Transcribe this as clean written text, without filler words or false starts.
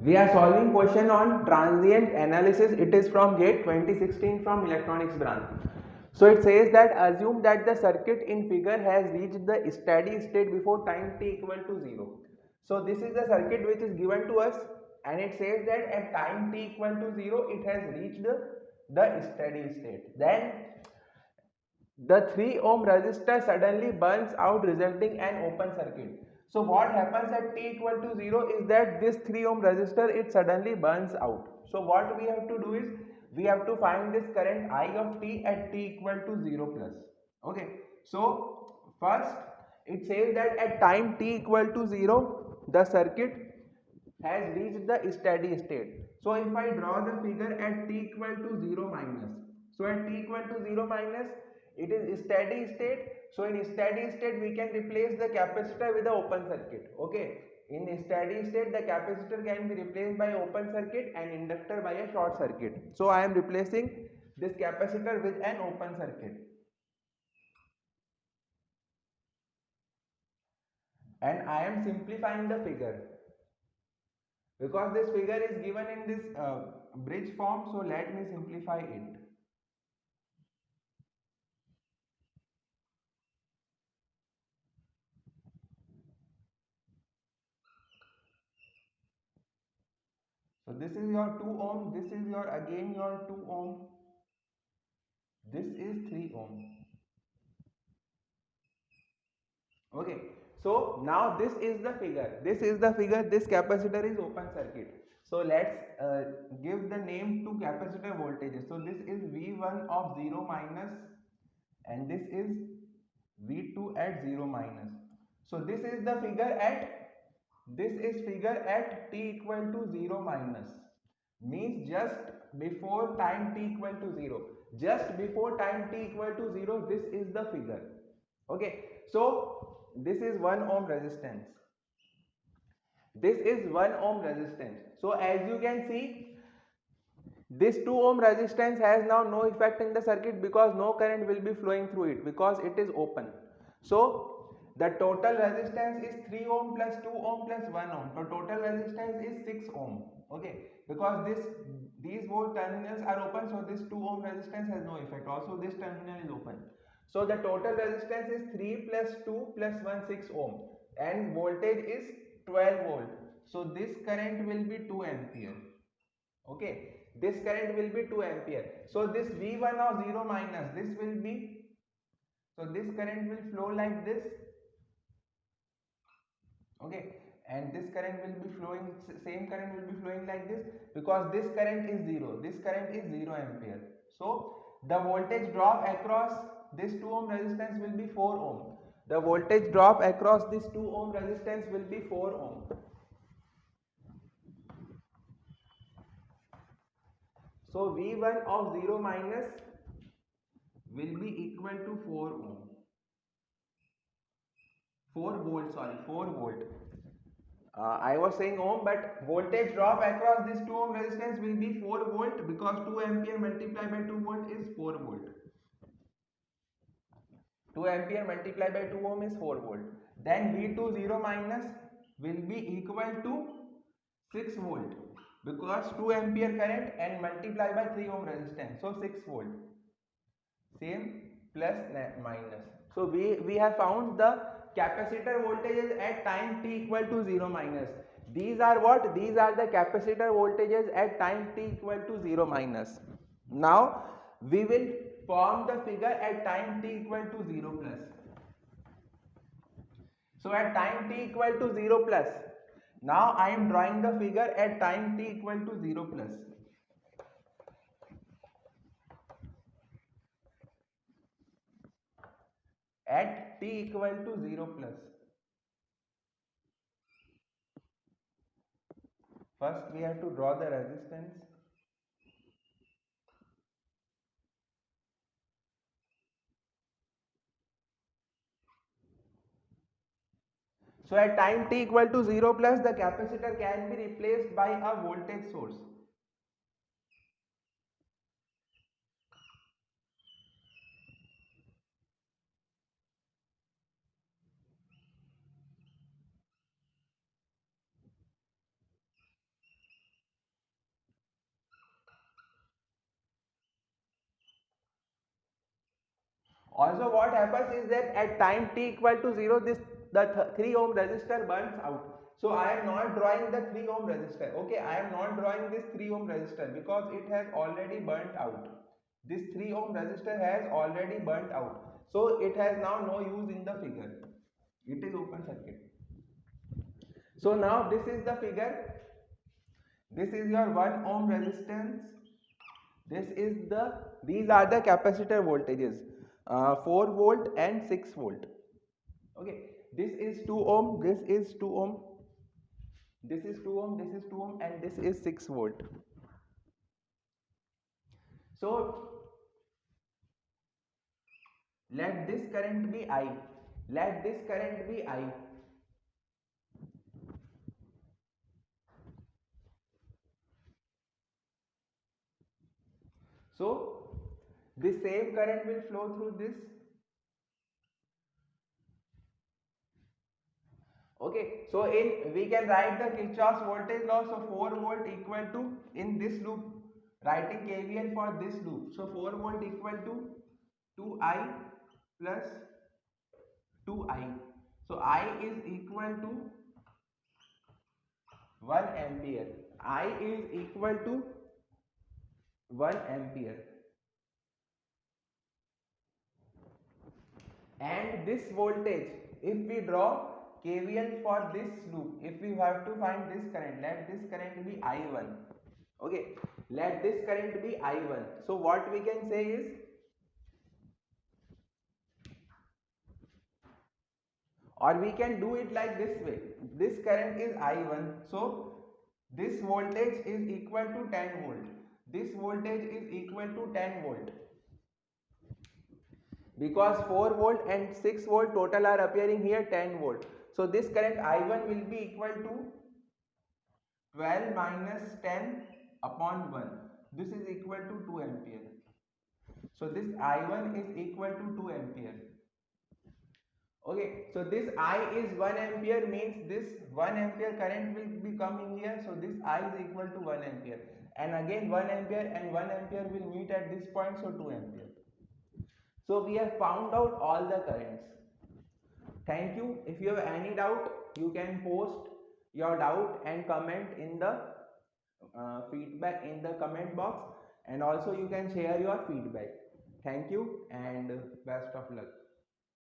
We are solving question on transient analysis. It is from GATE 2016 from electronics branch. So it says that assume that the circuit in figure has reached the steady state before time t equal to 0. So this is the circuit which is given to us, and it says that at time t equal to 0 it has reached the steady state. Then the 3 ohm resistor suddenly burns out, resulting an open circuit. So what happens at t equal to 0 is that this 3 ohm resistor, it suddenly burns out. So what we have to do is we have to find this current I of t at t equal to 0 plus. Okay, so first it says that at time t equal to 0 the circuit has reached the steady state. So if I draw the figure at t equal to 0 minus, so at t equal to 0 minus it is steady state. So in steady state we can replace the capacitor with the open circuit. Okay, in steady state the capacitor can be replaced by open circuit and inductor by a short circuit. So I am replacing this capacitor with an open circuit, and I am simplifying the figure because this figure is given in this bridge form. So let me simplify it. So this is your 2 ohm, this is your again your 2 ohm, this is 3 ohm. Okay, so now this is the figure, this is the figure, this capacitor is open circuit. So let's give the name to capacitor voltages. So this is V1 of 0 minus and this is V2 at 0 minus. So this is the figure at, this is figure at t equal to 0 minus, means just before time t equal to 0, just before time t equal to 0, this is the figure. Okay, so this is 1 ohm resistance, this is 1 ohm resistance. So as you can see, this 2 ohm resistance has now no effect in the circuit because no current will be flowing through it because it is open. So the total resistance is 3 ohm plus 2 ohm plus 1 ohm. So total resistance is 6 ohm. Okay, because these both terminals are open, so this 2 ohm resistance has no effect. Also this terminal is open. So the total resistance is 3 plus 2 plus 1, 6 ohm, and voltage is 12 volt. So this current will be 2 ampere. Okay, this current will be 2 ampere. So this V1 of 0 minus, this will be, so this current will flow like this. Okay, and this current will be flowing, same current will be flowing like this, because this current is 0, this current is 0 ampere. So the voltage drop across this 2 ohm resistance will be 4 ohm. The voltage drop across this 2 ohm resistance will be 4 ohm. So V1 of 0 minus will be equal to 4 ohm. 4 volt, sorry, 4 volt. I was saying ohm, but voltage drop across this 2 ohm resistance will be 4 volt because 2 ampere multiplied by 2 volt is 4 volt. 2 ampere multiplied by 2 ohm is 4 volt. Then V2 0 minus will be equal to 6 volt because 2 ampere current and multiplied by 3 ohm resistance. So 6 volt. Same plus minus. So we have found the capacitor voltages at time t equal to 0 minus. These are what? These are the capacitor voltages at time t equal to 0 minus. Now we will form the figure at time t equal to 0 plus. So at time t equal to 0 plus, now I am drawing the figure at time t equal to 0 plus. At t equal to 0 plus. First we have to draw the resistance. So at time t equal to 0 plus, the capacitor can be replaced by a voltage source. Also what happens is that at time t equal to 0, the 3 ohm resistor burns out. So I am not drawing the 3 ohm resistor. Okay, I am not drawing this 3 ohm resistor because it has already burnt out. This 3 ohm resistor has already burnt out. So it has now no use in the figure. It is open circuit. So now this is the figure. This is your 1 ohm resistance. This is these are the capacitor voltages, 4 volt and 6 volt. Okay, this is 2 ohm, this is 2 ohm, this is 2 ohm, this is 2 ohm, and this is 6 volt. So let this current be I. Let this current be I. So the same current will flow through this. Okay, so in we can write the Kirchhoff's voltage law. So 4 volt equal to, in this loop, writing KVL for this loop. So 4 volt equal to 2I plus 2I. So I is equal to 1 ampere. I is equal to 1 ampere. And this voltage, if we draw KVL for this loop, if we have to find this current, let this current be I1. Okay, let this current be I1. So what we can say is, or we can do it like this way, this current is I1, so this voltage is equal to 10 volt, this voltage is equal to 10 volt, because 4 volt and 6 volt total are appearing here 10 volt. So this current I1 will be equal to 12 minus 10 upon 1. This is equal to 2 ampere. So this I1 is equal to 2 ampere. Okay, so this I is 1 ampere, means this 1 ampere current will be coming here. So this I is equal to 1 ampere. And again 1 ampere and 1 ampere will meet at this point, so 2 ampere. So we have found out all the currents. Thank you. If you have any doubt, you can post your doubt and comment in the feedback in the comment box, and also you can share your feedback. Thank you and best of luck.